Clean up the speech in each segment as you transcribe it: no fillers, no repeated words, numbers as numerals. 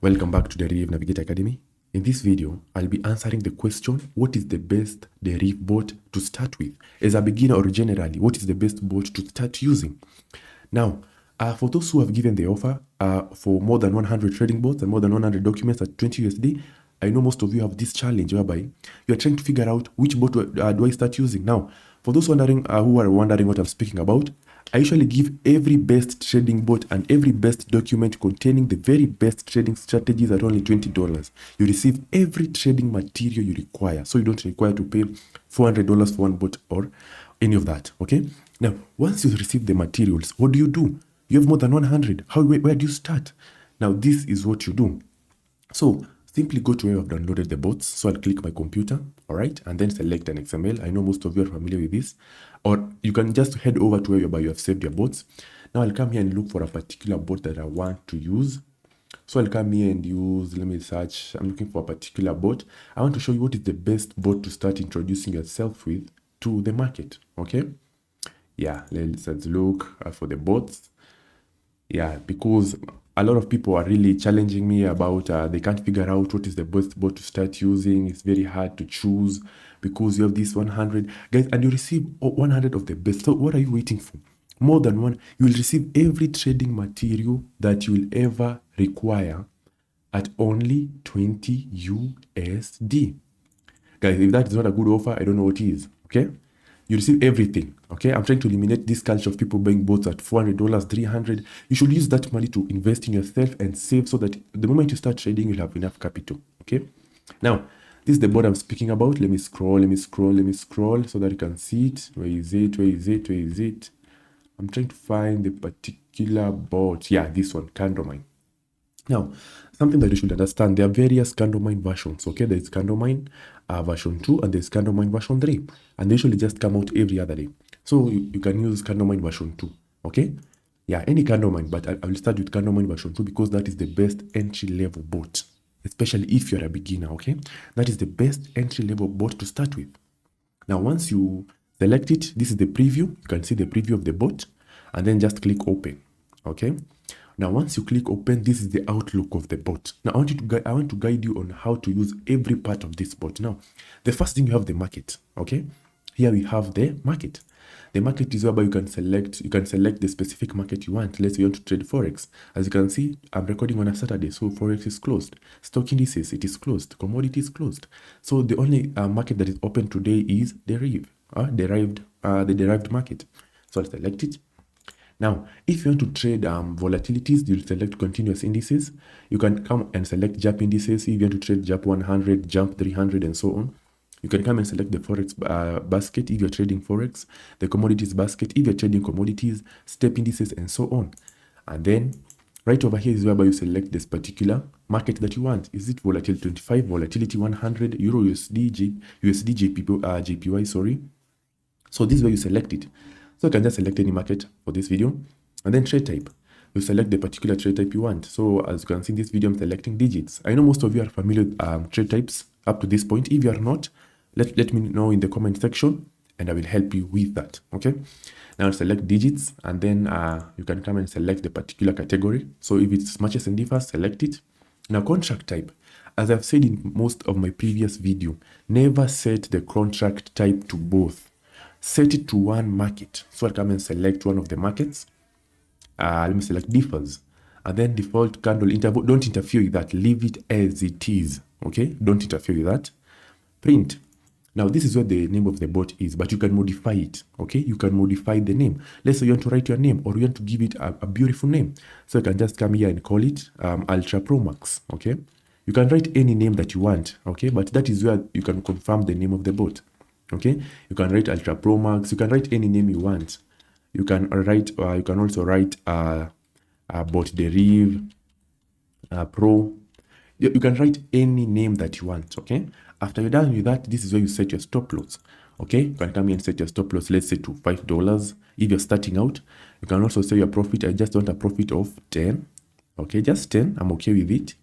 Welcome back to DerivNavigatorAcademy. In this video, I'll be answering the question, what is the best Deriv bot to start with? As a beginner or generally, what is the best bot to start using? Now, for those who have given the offer for more than 100 trading bots and more than 100 documents at 20 USD, I know most of you have this challenge whereby you're trying to figure out which bot do I start using. Now, for those wondering who are wondering what I'm speaking about, I usually give every best trading bot and every best document containing the very best trading strategies at only $20. You receive every trading material you require, so you don't require to pay $400 for one bot or any of that. Okay. Now, once you receive the materials, what do? You have more than 100. Where do you start? Now, this is what you do. So simply go to where I've downloaded the bots. So I'll click my computer, all right, and then select an XML. I know most of you are familiar with this. Or you can just head over to where you have saved your bots. Now I'll come here and look for a particular bot that I want to use. So I'll come here and use, let me search, I'm looking for a particular bot. I want to show you what is the best bot to start introducing yourself with to the market, okay? Yeah, let's look for the bots. Yeah, because a lot of people are really challenging me about they can't figure out what is the best bot to start using. It's very hard to choose because you have this 100 guys and you receive 100 of the best. So what are you waiting for? More than one. You will receive every trading material that you will ever require at only 20 USD. Guys, if that is not a good offer, I don't know what is. Okay, you receive everything. Okay, I'm trying to eliminate this culture of people buying bots at $400, $300. You should use that money to invest in yourself and save so that the moment you start trading, you'll have enough capital. Okay, now this is the bot I'm speaking about. Let me scroll so that you can see it. Where is it? I'm trying to find the particular bot. Yeah, this one, CandleMine. Now, something that you should understand, there are various CandleMine versions, okay? There's CandleMine version 2 and there's CandleMine version 3. And they usually just come out every other day. So you can use CandleMine version 2, okay? Yeah, any CandleMine, but I will start with CandleMine version 2 because that is the best entry-level bot, especially if you're a beginner, okay? That is the best entry-level bot to start with. Now, once you select it, this is the preview. You can see the preview of the bot and then just click open, okay? Now, once you click open, this is the outlook of the bot. Now, I want to guide you on how to use every part of this bot. Now, the first thing, you have the market, okay? Here we have the market. The market is whereby you can select the specific market you want. Let's say you want to trade Forex. As you can see, I'm recording on a Saturday, so Forex is closed. Stock indices, it is closed. Commodity is closed. So the only market that is open today is the derived market. So I'll select it. Now, if you want to trade volatilities, you'll select continuous indices. You can come and select JAP indices. If you want to trade JAP 100, JAP 300, and so on. You can come and select the Forex basket if you're trading Forex, the commodities basket if you're trading commodities, step indices, and so on. And then right over here is whereby you select this particular market that you want. Is it volatility 25, volatility 100, Euro USD, JPY, sorry. So this is where you select it. So you can just select any market for this video. And then trade type. You select the particular trade type you want. So as you can see in this video, I'm selecting digits. I know most of you are familiar with trade types up to this point. If you are not, let me know in the comment section and I will help you with that. Okay. Now select digits and then you can come and select the particular category. So if it's matches and differs, select it. Now contract type. As I've said in most of my previous video, never set the contract type to both. Set it to one market. So I'll come and select one of the markets. Let me select differs. And then default candle interval. Don't interfere with that. Leave it as it is. Okay? Don't interfere with that. Print. Now, this is what the name of the bot is, but you can modify it. Okay? You can modify the name. Let's say you want to write your name or you want to give it a beautiful name. So you can just come here and call it Ultra Pro Max. Okay? You can write any name that you want. Okay? But that is where you can confirm the name of the bot. Okay, you can write Ultra Pro Max. You can write any name you want. You can write. You can also write Bot Deriv Pro. You can write any name that you want. Okay. After you're done with that, this is where you set your stop loss. Okay, you can come here and set your stop loss. Let's say to $5. If you're starting out, you can also say your profit. I just want a profit of 10. Okay, just 10. I'm okay with it.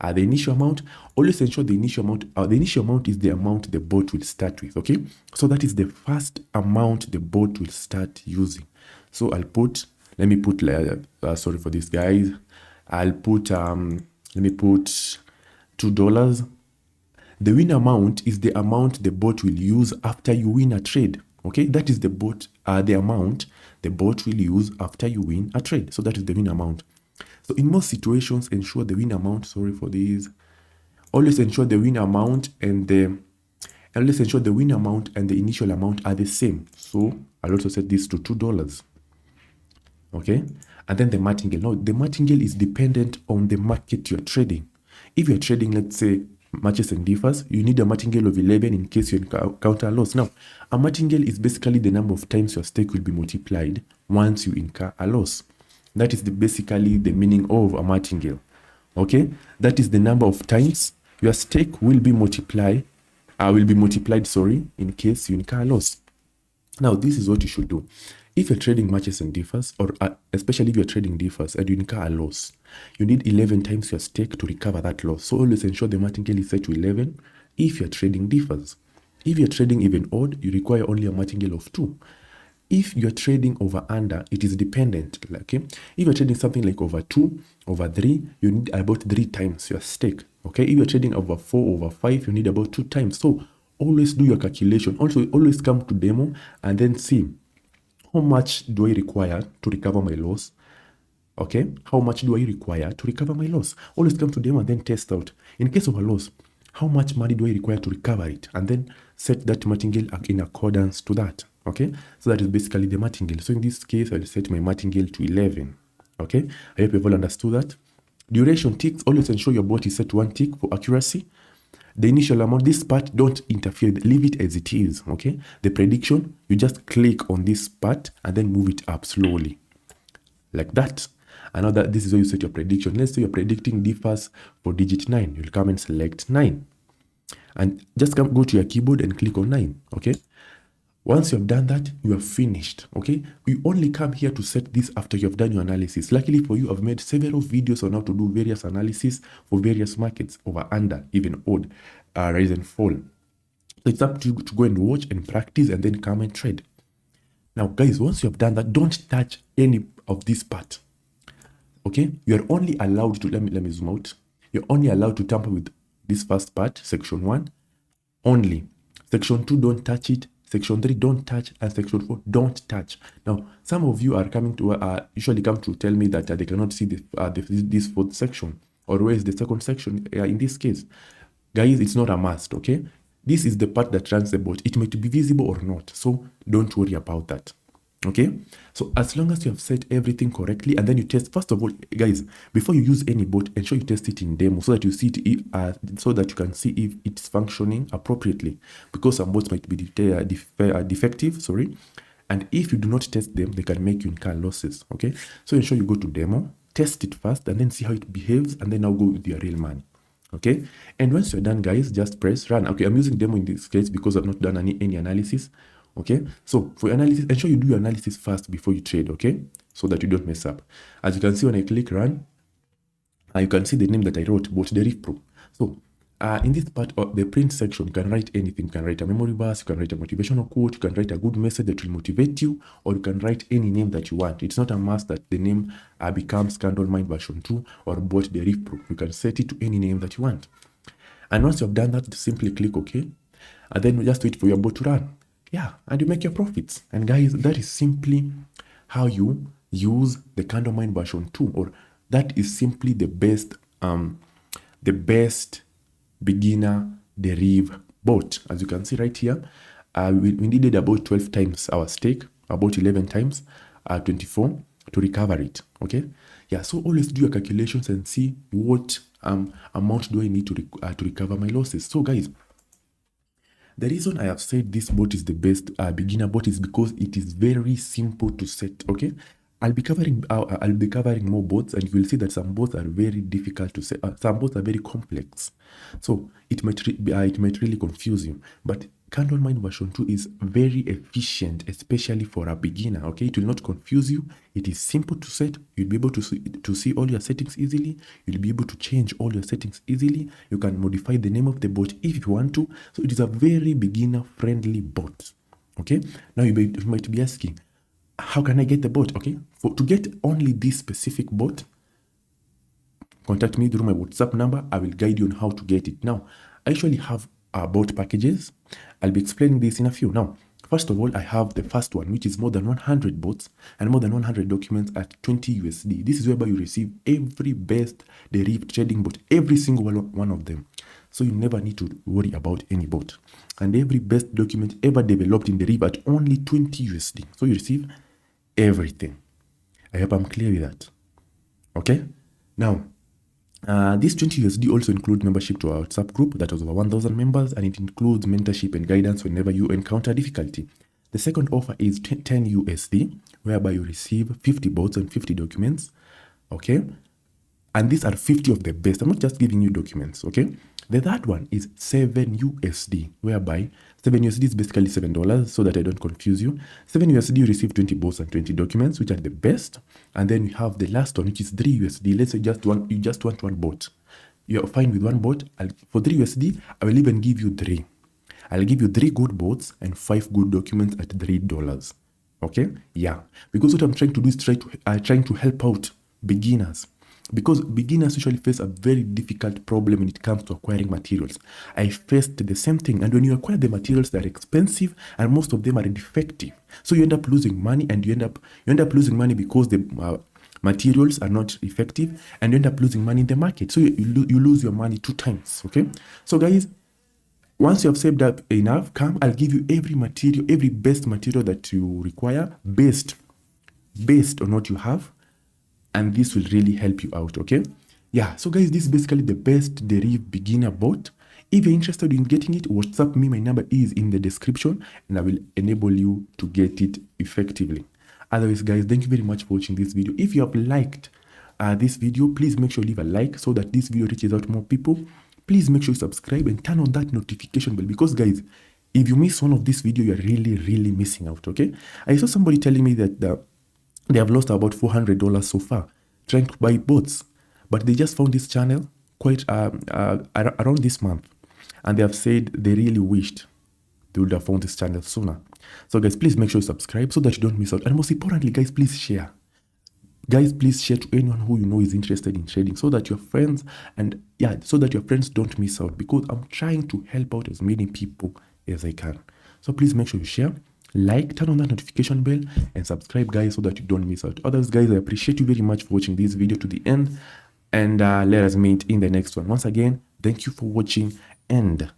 The initial amount, always ensure the initial amount is the amount the bot will start with, okay? So that is the first amount the bot will start using. So I'll put, let me put, sorry for this guys, I'll put Let me put $2. The win amount is the amount the bot will use after you win a trade. Okay, that is the amount the bot will use after you win a trade. So that is the win amount. So in most situations, ensure the win amount. Sorry for these. Always ensure the win amount and the initial amount are the same. So I'll also set this to $2. Okay, and then the martingale. Now the martingale is dependent on the market you're trading. If you're trading, let's say, matches and differs, you need a martingale of 11 in case you encounter a loss. Now, a martingale is basically the number of times your stake will be multiplied once you incur a loss. That is basically the meaning of a martingale. Okay, that is the number of times your stake will be multiplied. In case you incur a loss. Now, this is what you should do. If you're trading matches and differs, or especially if you're trading differs and you incur a loss, you need 11 times your stake to recover that loss. So always ensure the martingale is set to 11 if you're trading differs. If you're trading even odd, you require only a martingale of 2. If you're trading over under, it is dependent. Okay? If you're trading something like over 2, over 3, you need about 3 times your stake. Okay? If you're trading over 4, over 5, you need about 2 times. So always do your calculation. Also, always come to demo and then see how much do I require to recover my loss. Okay, how much do I require to recover my loss? Always come to demo and then test out. In case of a loss, how much money do I require to recover it? And then set that martingale in accordance to that. Okay, so that is basically the martingale. So in this case, I'll set my martingale to 11. Okay, I hope you've all understood that. Duration ticks, always ensure your bot is set to 1 tick for accuracy. The initial amount, this part, don't interfere, leave it as it is. Okay, the prediction, you just click on this part and then move it up slowly like that. And now that this is where you set your prediction. Let's say you're predicting differs for digit 9. You'll come and select 9 and just go to your keyboard and click on 9. Okay, once you have done that, you are finished. Okay, you only come here to set this after you have done your analysis. Luckily for you, I've made several videos on how to do various analysis for various markets, over, under, even, odd, rise and fall. So it's up to you to go and watch and practice and then come and trade. Now guys, once you have done that, don't touch any of this part. Okay, you're only allowed to, let me zoom out. You're only allowed to tamper with this first part, section 1 only. Section 2, don't touch it. Section 3, don't touch, and Section 4, don't touch. Now, some of you are coming to usually come to tell me that they cannot see this fourth section, or where is the second section in this case. Guys, it's not a must, okay? This is the part that runs the bot. It might be visible or not, so don't worry about that. Okay, so as long as you have set everything correctly and then you test, first of all, guys, before you use any bot, ensure you test it in demo so that you see it, so that you can see if it's functioning appropriately, because some bots might be defective, and if you do not test them, they can make you incur losses. Okay, so ensure you go to demo, test it first, and then see how it behaves, and then now go with your real money. Okay, and once you're done, guys, just press run. Okay, I'm using demo in this case because I've not done any analysis. Okay, so for your analysis, ensure you do your analysis first before you trade, okay, so that you don't mess up. As you can see, when I click run, you can see the name that I wrote, Bot Deriv Pro. So in this part of the print section, you can write anything. You can write a memory verse, you can write a motivational quote, you can write a good message that will motivate you, or you can write any name that you want. It's not a must that the name becomes Candlemind version 2 or Bot Deriv Pro. You can set it to any name that you want. And once you have done that, simply click OK, and then just wait for your bot to run. Yeah, and you make your profits. And guys, that is simply how you use the Candlemind version 2, or that is simply the best beginner deriv bot. As you can see right here, we needed about 12 times our stake, about 11 times 24 to recover it. Okay, yeah, so always do your calculations and see what amount do I need to recover my losses. So guys, the reason I have said this bot is the best beginner bot is because it is very simple to set. Okay, I'll be covering more bots, and you will see that some bots are very difficult to set. Some bots are very complex, so it might really confuse you. But Candlemind version 2 is very efficient, especially for a beginner. Okay, it will not confuse you. It is simple to set. You'll be able to see all your settings easily. You'll be able to change all your settings easily. You can modify the name of the bot if you want to. So it is a very beginner-friendly bot. Okay, now you might be asking, how can I get the bot? Okay, to get only this specific bot, contact me through my WhatsApp number. I will guide you on how to get it. Now, I usually have bot packages. I'll be explaining this in a few. Now, first of all, I have the first one, which is more than 100 bots and more than 100 documents at 20 USD. This is whereby you receive every best derived trading bot, every single one of them. So you never need to worry about any bot. And every best document ever developed in Deriv at only 20 USD. So you receive everything. I hope I'm clear with that. Okay? Now, this 20 USD also includes membership to our WhatsApp group that has over 1,000 members, and it includes mentorship and guidance whenever you encounter difficulty. The second offer is 10 USD, whereby you receive 50 bots and 50 documents. Okay? And these are 50 of the best. I'm not just giving you documents. Okay? The third one is 7 USD, whereby 7 USD is basically $7, so that I don't confuse you. 7 USD, you receive 20 bots and 20 documents, which are the best. And then you have the last one, which is 3 USD. Let's say you just want one bot. You're fine with one bot. For 3 USD, I will even give you 3. I'll give you 3 good bots and 5 good documents at $3. Okay? Yeah. Because what I'm trying to do is trying to help out beginners. Because beginners usually face a very difficult problem when it comes to acquiring materials. I faced the same thing. And when you acquire the materials, they're expensive and most of them are defective. So you end up losing money, and you end up losing money because the materials are not effective, and you end up losing money in the market. So you lose your money 2 times. Okay? So guys, once you have saved up enough, I'll give you every material, every best material that you require based on what you have. And this will really help you out, okay? Yeah, so guys, this is basically the best Deriv beginner bot. If you're interested in getting it, WhatsApp me. My number is in the description, and I will enable you to get it effectively. Otherwise, guys, thank you very much for watching this video. If you have liked this video, please make sure you leave a like so that this video reaches out to more people. Please make sure you subscribe and turn on that notification bell, because, guys, if you miss one of this video, you're really missing out, okay? I saw somebody telling me that they have lost about $400 so far trying to buy bots, but they just found this channel quite around this month, and they have said they really wished they would have found this channel sooner. So guys, please make sure you subscribe so that you don't miss out, and most importantly, guys, please share. Guys, please share to anyone who you know is interested in trading, so that your friends don't miss out, because I'm trying to help out as many people as I can. So please make sure you share, like, turn on that notification bell, and subscribe, guys, so that you don't miss out. Others, guys, I appreciate you very much for watching this video to the end, and let us meet in the next one. Once again, thank you for watching, and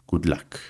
good luck.